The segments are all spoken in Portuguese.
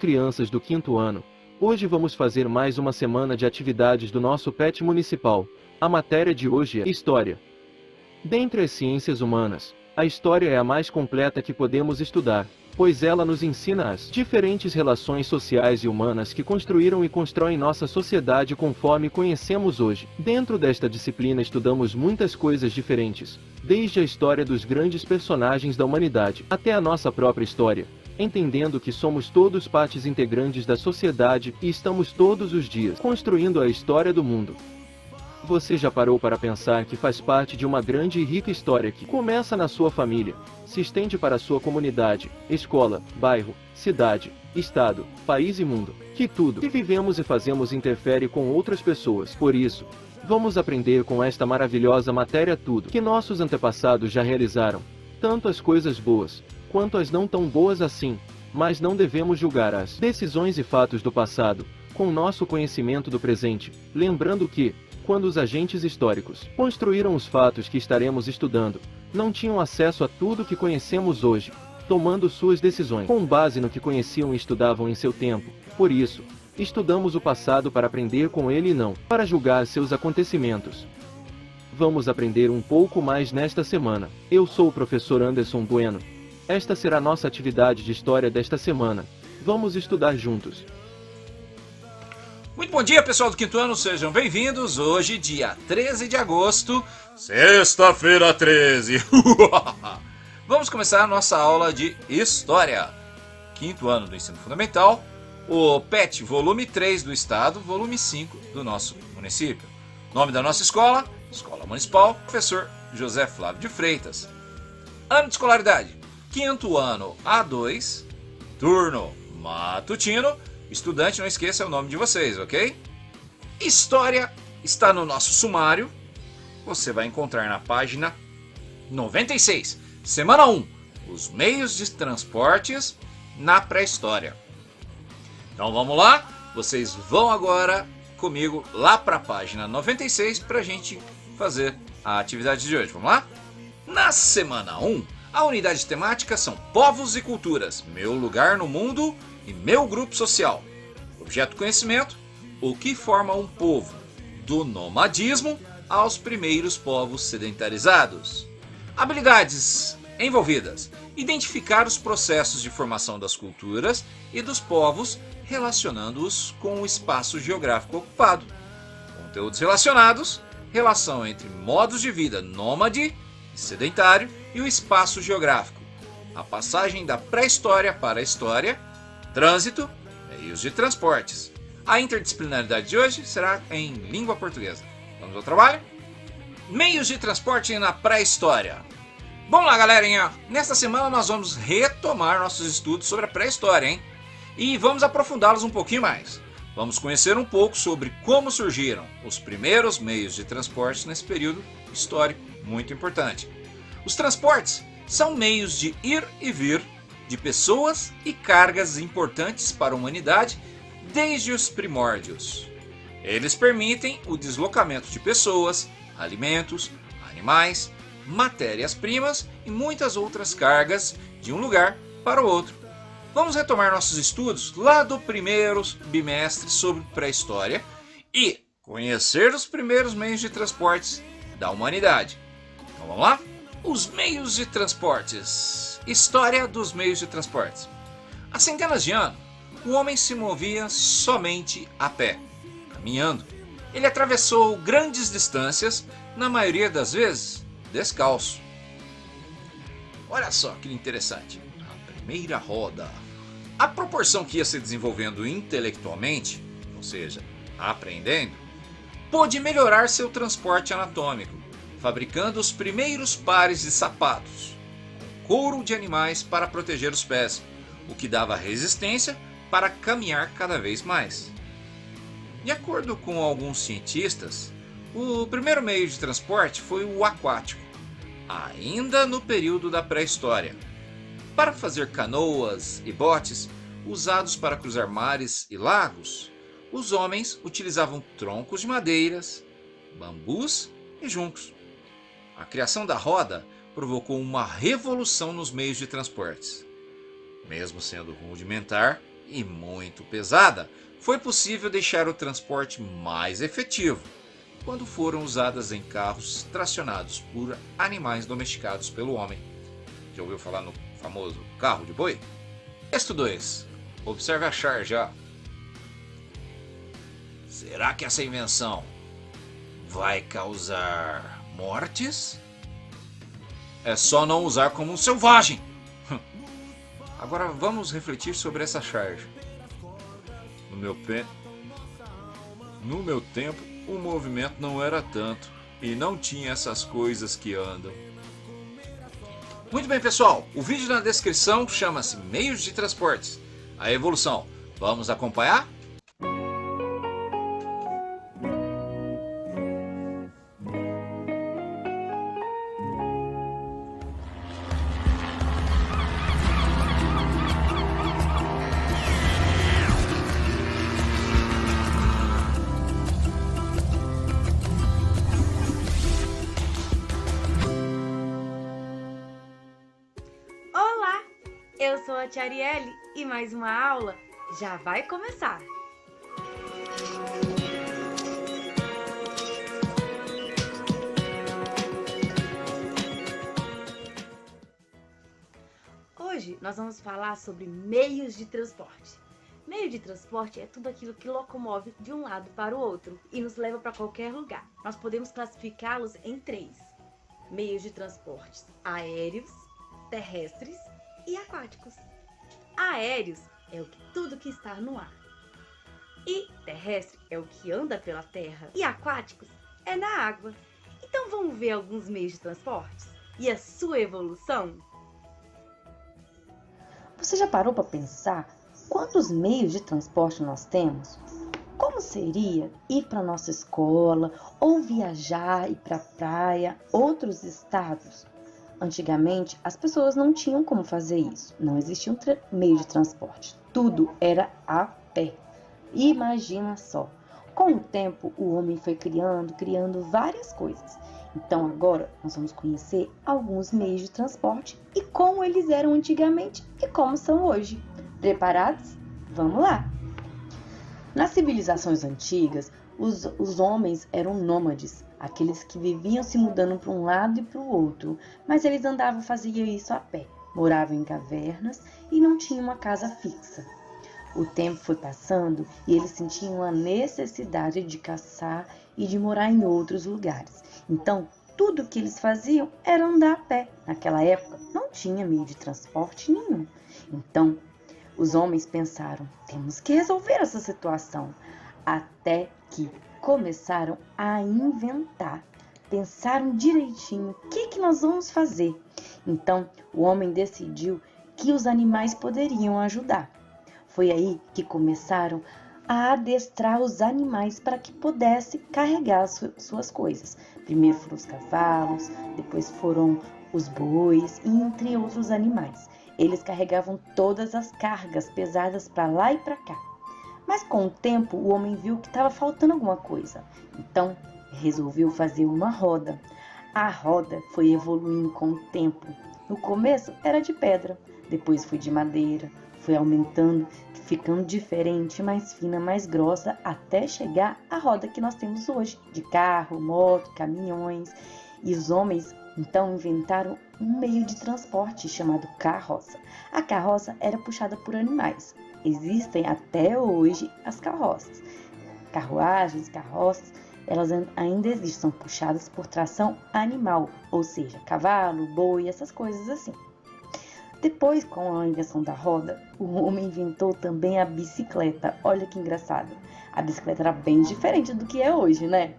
crianças do 5º ano. Hoje vamos fazer mais uma semana de atividades do nosso PET municipal. A matéria de hoje é História. Dentre as ciências humanas, a história é a mais completa que podemos estudar, pois ela nos ensina as diferentes relações sociais e humanas que construíram e constroem nossa sociedade conforme conhecemos hoje. Dentro desta disciplina estudamos muitas coisas diferentes, desde a história dos grandes personagens da humanidade até a nossa própria história, entendendo que somos todos partes integrantes da sociedade e estamos todos os dias construindo a história do mundo. Você já parou para pensar que faz parte de uma grande e rica história que começa na sua família, se estende para a sua comunidade, escola, bairro, cidade, estado, país e mundo, que tudo que vivemos e fazemos interfere com outras pessoas. Por isso, vamos aprender com esta maravilhosa matéria tudo que nossos antepassados já realizaram, tanto as coisas boas, quanto as não tão boas assim, mas não devemos julgar as decisões e fatos do passado, com nosso conhecimento do presente, lembrando que, quando os agentes históricos construíram os fatos que estaremos estudando, não tinham acesso a tudo que conhecemos hoje, tomando suas decisões com base no que conheciam e estudavam em seu tempo. Por isso, estudamos o passado para aprender com ele e não para julgar seus acontecimentos. Vamos aprender um pouco mais nesta semana. Eu sou o professor Anderson Bueno. Esta será nossa atividade de história desta semana. Vamos estudar juntos. Muito bom dia, pessoal do 5º ano, sejam bem-vindos. Hoje, dia 13 de agosto, sexta-feira 13. Vamos começar a nossa aula de História. 5º ano do Ensino Fundamental, o PET, volume 3 do Estado, volume 5 do nosso município. Nome da nossa escola, Escola Municipal, Professor José Flávio de Freitas. Ano de escolaridade, 5º ano A2, turno matutino. Estudante, não esqueça o nome de vocês, ok? História está no nosso sumário. Você vai encontrar na página 96, semana 1, os meios de transportes na pré-história. Então vamos lá, vocês vão agora comigo lá para a página 96 para a gente fazer a atividade de hoje. Vamos lá? Na semana 1, a unidade temática são povos e culturas, meu lugar no mundo e meu grupo social. Objeto conhecimento, o que forma um povo, do nomadismo aos primeiros povos sedentarizados. Habilidades envolvidas, identificar os processos de formação das culturas e dos povos, relacionando-os com o espaço geográfico ocupado. Conteúdos relacionados, relação entre modos de vida nômade e sedentário e o espaço geográfico. A passagem da pré-história para a história. Trânsito, meios de transportes. A interdisciplinaridade de hoje será em língua portuguesa. Vamos ao trabalho? Meios de transporte na pré-história. Vamos lá, galerinha. Nesta semana nós vamos retomar nossos estudos sobre a pré-história, hein? E vamos aprofundá-los um pouquinho mais. Vamos conhecer um pouco sobre como surgiram os primeiros meios de transporte nesse período histórico muito importante. Os transportes são meios de ir e vir de pessoas e cargas importantes para a humanidade desde os primórdios. Eles permitem o deslocamento de pessoas, alimentos, animais, matérias-primas e muitas outras cargas de um lugar para o outro. Vamos retomar nossos estudos lá do primeiro bimestre sobre pré-história e conhecer os primeiros meios de transportes da humanidade. Então vamos lá? Os meios de transportes. História dos meios de transportes. Há centenas de anos, o homem se movia somente a pé, caminhando. Ele atravessou grandes distâncias, na maioria das vezes, descalço. Olha só que interessante. A primeira roda. À proporção que ia se desenvolvendo intelectualmente, ou seja, aprendendo, pôde melhorar seu transporte anatômico, fabricando os primeiros pares de sapatos, couro de animais para proteger os pés, o que dava resistência para caminhar cada vez mais. De acordo com alguns cientistas, o primeiro meio de transporte foi o aquático, ainda no período da pré-história, para fazer canoas e botes usados para cruzar mares e lagos. Os homens utilizavam troncos de madeiras, bambus e juncos. A criação da roda provocou uma revolução nos meios de transportes. Mesmo sendo rudimentar, e muito pesada, foi possível deixar o transporte mais efetivo quando foram usadas em carros tracionados por animais domesticados pelo homem. Já ouviu falar no famoso carro de boi? Texto 2. Observe a charge. Será que essa invenção vai causar mortes? É só não usar como um selvagem. Agora vamos refletir sobre essa charge. No meu tempo, o movimento não era tanto e não tinha essas coisas que andam. Muito bem, pessoal. O vídeo na descrição chama-se Meios de Transportes, a evolução. Vamos acompanhar? Olá, eu sou a Tia Arielle e mais uma aula já vai começar. Hoje nós vamos falar sobre meios de transporte. Meio de transporte é tudo aquilo que locomove de um lado para o outro e nos leva para qualquer lugar. Nós podemos classificá-los em 3: meios de transportes aéreos, terrestres e aquáticos. Aéreos é tudo que está no ar. E terrestre é o que anda pela terra. E aquáticos é na água. Então vamos ver alguns meios de transporte e a sua evolução? Você já parou para pensar quantos meios de transporte nós temos? Como seria ir para nossa escola ou viajar, ir para a praia, outros estados? Antigamente, as pessoas não tinham como fazer isso. Não existia um meio de transporte. Tudo era a pé. Imagina só. Com o tempo, o homem foi criando várias coisas. Então, agora, nós vamos conhecer alguns meios de transporte e como eles eram antigamente e como são hoje. Preparados? Vamos lá! Nas civilizações antigas, os homens eram nômades, aqueles que viviam se mudando para um lado e para o outro, mas eles faziam isso a pé, moravam em cavernas e não tinham uma casa fixa. O tempo foi passando e eles sentiam a necessidade de caçar e de morar em outros lugares. Então, tudo o que eles faziam era andar a pé. Naquela época, não tinha meio de transporte nenhum. Então, os homens pensaram, temos que resolver essa situação. Até que começaram a inventar. Pensaram direitinho o que nós vamos fazer. Então, o homem decidiu que os animais poderiam ajudar. Foi aí que começaram a adestrar os animais para que pudessem carregar suas coisas. Primeiro foram os cavalos, depois foram os bois e entre outros animais. Eles carregavam todas as cargas pesadas para lá e para cá. Mas com o tempo o homem viu que estava faltando alguma coisa. Então resolveu fazer uma roda. A roda foi evoluindo com o tempo. No começo era de pedra, depois foi de madeira, foi aumentando, ficando diferente, mais fina, mais grossa, até chegar à roda que nós temos hoje, de carro, moto, caminhões. E os homens então inventaram um meio de transporte chamado carroça. A carroça era puxada por animais. Existem até hoje as carroças. Carruagens, carroças, elas ainda existem, são puxadas por tração animal, ou seja, cavalo, boi, essas coisas assim. Depois, com a invenção da roda, o homem inventou também a bicicleta. Olha que engraçado. A bicicleta era bem diferente do que é hoje, né?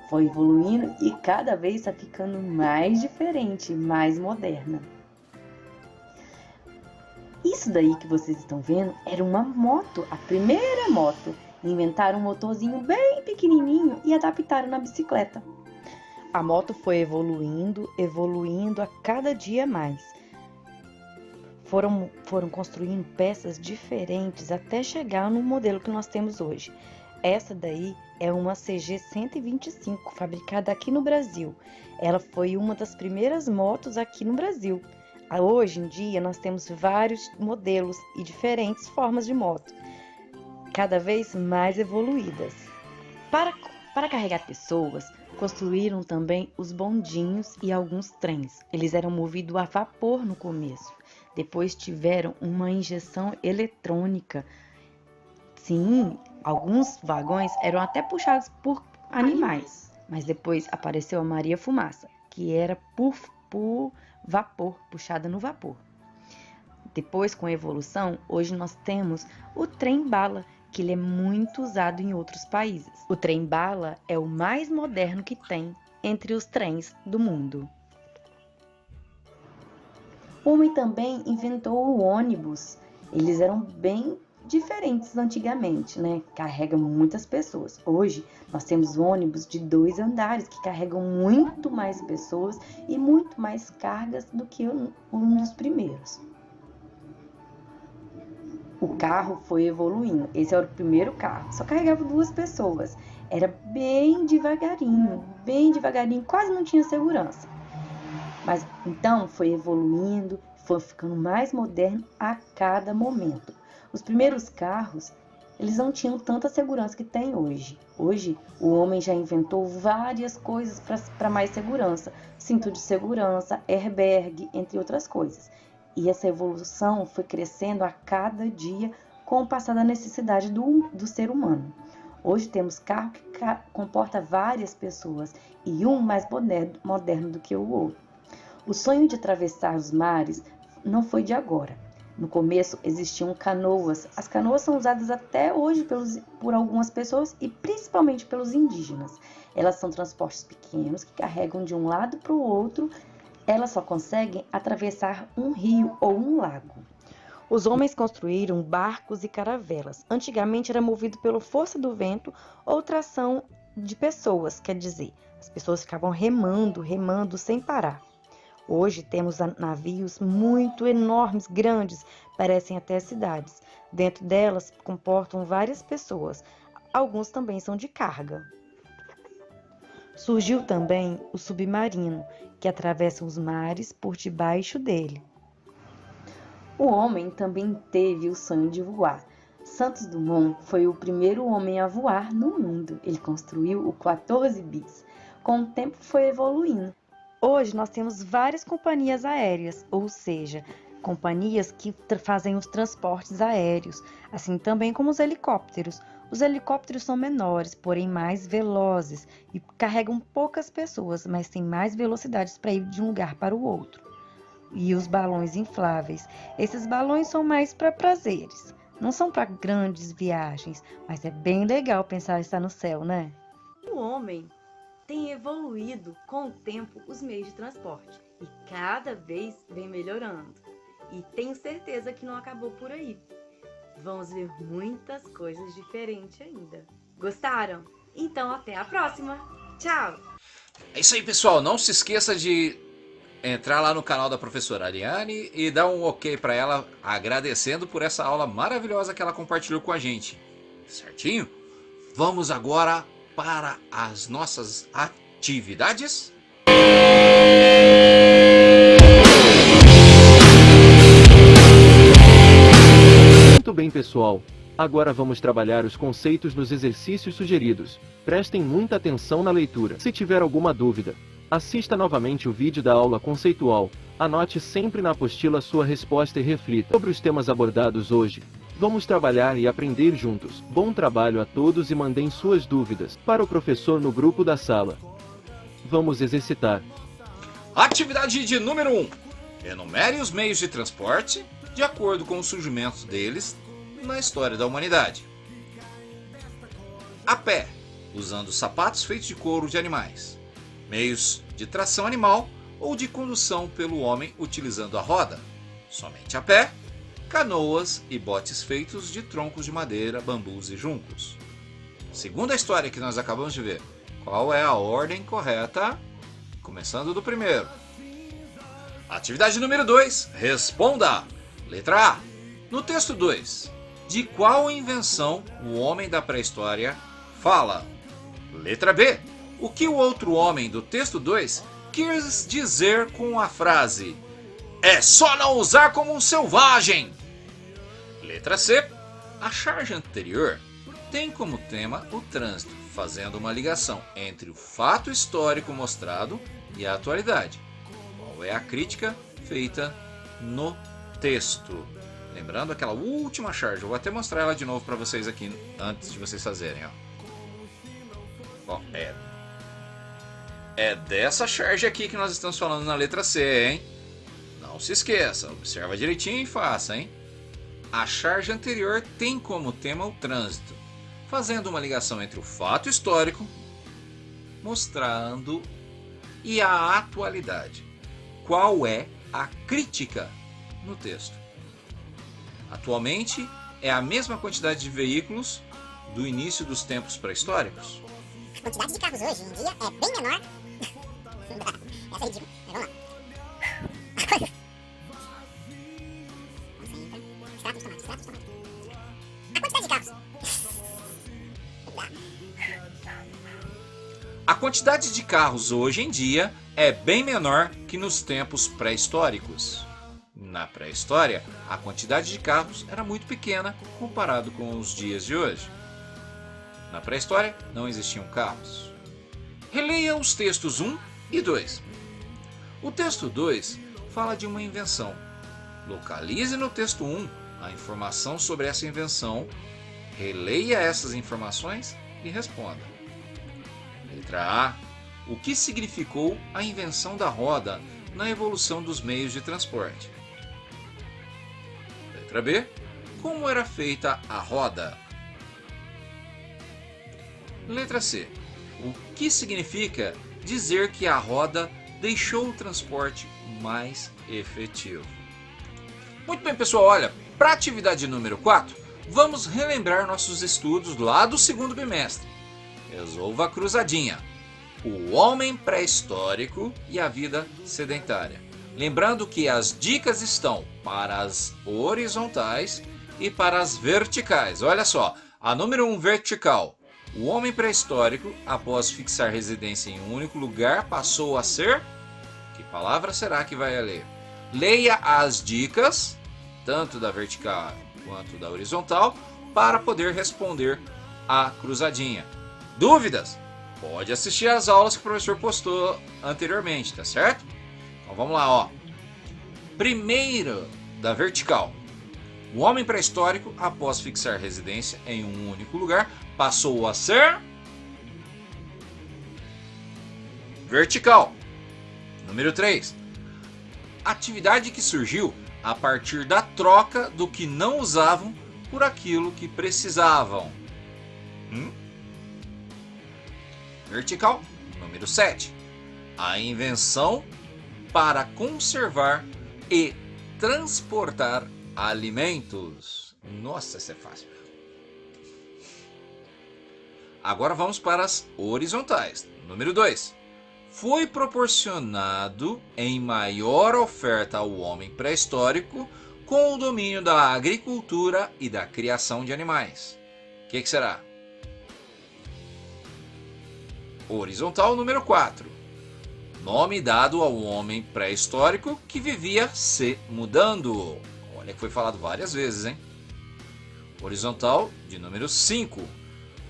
Foi evoluindo e cada vez está ficando mais diferente, mais moderna. Isso daí que vocês estão vendo era uma moto, a primeira moto. Inventaram um motorzinho bem pequenininho e adaptaram na bicicleta. A moto foi evoluindo a cada dia mais. Foram construindo peças diferentes até chegar no modelo que nós temos hoje. Essa daí é uma CG 125, fabricada aqui no Brasil. Ela foi uma das primeiras motos aqui no Brasil. Hoje em dia nós temos vários modelos e diferentes formas de moto, cada vez mais evoluídas. Para carregar pessoas, construíram também os bondinhos e alguns trens. Eles eram movidos a vapor no começo, depois tiveram uma injeção eletrônica. Sim, alguns vagões eram até puxados por animais, mas depois apareceu a Maria Fumaça, que era por vapor, puxada no vapor. Depois, com a evolução, hoje nós temos o trem-bala, que ele é muito usado em outros países. O trem-bala é o mais moderno que tem entre os trens do mundo. O homem também inventou o ônibus. Eles eram bem diferentes antigamente, né? Carregam muitas pessoas. Hoje nós temos ônibus de 2 andares que carregam muito mais pessoas e muito mais cargas do que um dos primeiros. O carro foi evoluindo. Esse era o primeiro carro. Só carregava 2 pessoas. Era bem devagarinho, quase não tinha segurança. Mas então foi evoluindo, foi ficando mais moderno a cada momento. Os primeiros carros, eles não tinham tanta segurança que tem hoje. Hoje, o homem já inventou várias coisas para mais segurança. Cinto de segurança, airbag, entre outras coisas. E essa evolução foi crescendo a cada dia com o passar da necessidade do ser humano. Hoje temos carro que comporta várias pessoas e um mais moderno do que o outro. O sonho de atravessar os mares não foi de agora. No começo existiam canoas. As canoas são usadas até hoje por algumas pessoas e principalmente pelos indígenas. Elas são transportes pequenos que carregam de um lado para o outro. Elas só conseguem atravessar um rio ou um lago. Os homens construíram barcos e caravelas. Antigamente era movido pela força do vento ou tração de pessoas, quer dizer, as pessoas ficavam remando sem parar. Hoje temos navios muito enormes, grandes, parecem até cidades. Dentro delas comportam várias pessoas. Alguns também são de carga. Surgiu também o submarino, que atravessa os mares por debaixo dele. O homem também teve o sonho de voar. Santos Dumont foi o primeiro homem a voar no mundo. Ele construiu o 14 bis. Com o tempo foi evoluindo. Hoje nós temos várias companhias aéreas, ou seja, companhias que fazem os transportes aéreos, assim também como os helicópteros. Os helicópteros são menores, porém mais velozes e carregam poucas pessoas, mas têm mais velocidades para ir de um lugar para o outro. E os balões infláveis. Esses balões são mais para prazeres, não são para grandes viagens, mas é bem legal pensar estar no céu, né? O homem tem evoluído com o tempo os meios de transporte e cada vez vem melhorando. E tenho certeza que não acabou por aí. Vamos ver muitas coisas diferentes ainda. Gostaram? Então até a próxima. Tchau! É isso aí, pessoal. Não se esqueça de entrar lá no canal da professora Ariane e dar um ok para ela, agradecendo por essa aula maravilhosa que ela compartilhou com a gente. Certinho? Vamos agora para as nossas atividades. Muito bem, pessoal. Agora vamos trabalhar os conceitos nos exercícios sugeridos. Prestem muita atenção na leitura. Se tiver alguma dúvida, assista novamente o vídeo da aula conceitual. Anote sempre na apostila sua resposta e reflita sobre os temas abordados hoje. Vamos trabalhar e aprender juntos. Bom trabalho a todos e mandem suas dúvidas para o professor no grupo da sala. Vamos exercitar. Atividade de número 1. Enumere os meios de transporte de acordo com o surgimento deles na história da humanidade. A pé, usando sapatos feitos de couro de animais. Meios de tração animal ou de condução pelo homem utilizando a roda. Somente a pé. Canoas e botes feitos de troncos de madeira, bambus e juncos. Segundo a história que nós acabamos de ver, qual é a ordem correta? Começando do primeiro. Atividade número 2. Responda. Letra A. No texto 2, de qual invenção o homem da pré-história fala? Letra B. O que o outro homem do texto 2 quis dizer com a frase é só não usar como um selvagem. Letra C. A charge anterior tem como tema o trânsito, fazendo uma ligação entre o fato histórico mostrado e a atualidade. Qual é a crítica feita no texto? Lembrando aquela última charge, eu vou até mostrar ela de novo para vocês aqui antes de vocês fazerem. Ó, é dessa charge aqui que nós estamos falando na letra C, hein? Não se esqueça, observa direitinho e faça, hein? A charge anterior tem como tema o trânsito, fazendo uma ligação entre o fato histórico mostrando e a atualidade. Qual é a crítica no texto? Atualmente é a mesma quantidade de veículos do início dos tempos pré-históricos? A quantidade de carros hoje em dia é bem menor. Essa é ridícula, mas vamos lá. Extrato de tomate, extrato de tomate. A quantidade de carros. A quantidade de carros hoje em dia é bem menor que nos tempos pré-históricos. Na pré-história, a quantidade de carros era muito pequena comparado com os dias de hoje. Na pré-história, não existiam carros. Releia os textos 1 e 2. O texto 2 fala de uma invenção. Localize no texto 1 a informação sobre essa invenção, releia essas informações e responda. Letra A. O que significou a invenção da roda na evolução dos meios de transporte? Letra B. Como era feita a roda? Letra C. O que significa dizer que a roda deixou o transporte mais efetivo? Muito bem, pessoal, olha, para a atividade número 4, vamos relembrar nossos estudos lá do segundo bimestre. Resolva a cruzadinha. O homem pré-histórico e a vida sedentária. Lembrando que as dicas estão para as horizontais e para as verticais. Olha só, a número 1 vertical. O homem pré-histórico, após fixar residência em um único lugar, passou a ser... Que palavra será que vai ler? Leia as dicas, tanto da vertical quanto da horizontal, para poder responder a cruzadinha. Dúvidas? Pode assistir às aulas que o professor postou anteriormente, tá certo? Então vamos lá, ó. Primeiro, da vertical. O homem pré-histórico, após fixar residência em um único lugar, passou a ser... vertical. Número 3. Atividade que surgiu a partir da troca do que não usavam por aquilo que precisavam. Vertical. Número 7. A invenção para conservar e transportar alimentos. Nossa, isso é fácil. Agora vamos para as horizontais. Número 2. Foi proporcionado em maior oferta ao homem pré-histórico com o domínio da agricultura e da criação de animais. O que será? Horizontal número 4. Nome dado ao homem pré-histórico que vivia se mudando. Olha que foi falado várias vezes, hein? Horizontal de número 5.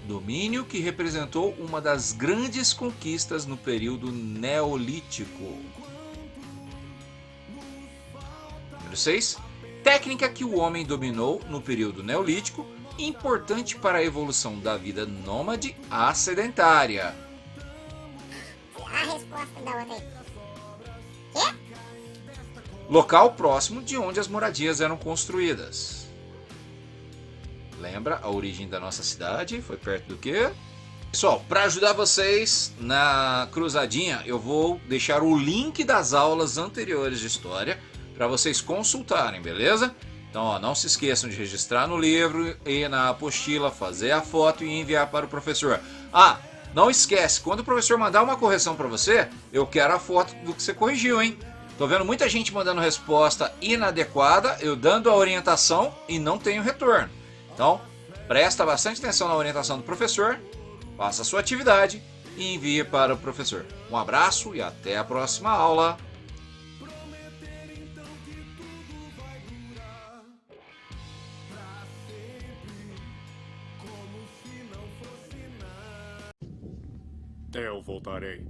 Domínio que representou uma das grandes conquistas no período neolítico. Número 6. Técnica que o homem dominou no período neolítico, importante para a evolução da vida nômade à sedentária. A resposta da outra aí. Quê? Local próximo de onde as moradias eram construídas. Lembra a origem da nossa cidade? Foi perto do quê? Pessoal, para ajudar vocês na cruzadinha, eu vou deixar o link das aulas anteriores de história para vocês consultarem, beleza? Então, ó, não se esqueçam de registrar no livro e na apostila, fazer a foto e enviar para o professor. Ah, não esquece, quando o professor mandar uma correção para você, eu quero a foto do que você corrigiu, hein? Tô vendo muita gente mandando resposta inadequada, eu dando a orientação e não tenho retorno. Então, presta bastante atenção na orientação do professor, faça a sua atividade e envie para o professor. Um abraço e até a próxima aula! que tudo vai durar pra sempre, como se não fosse nada. Eu voltarei.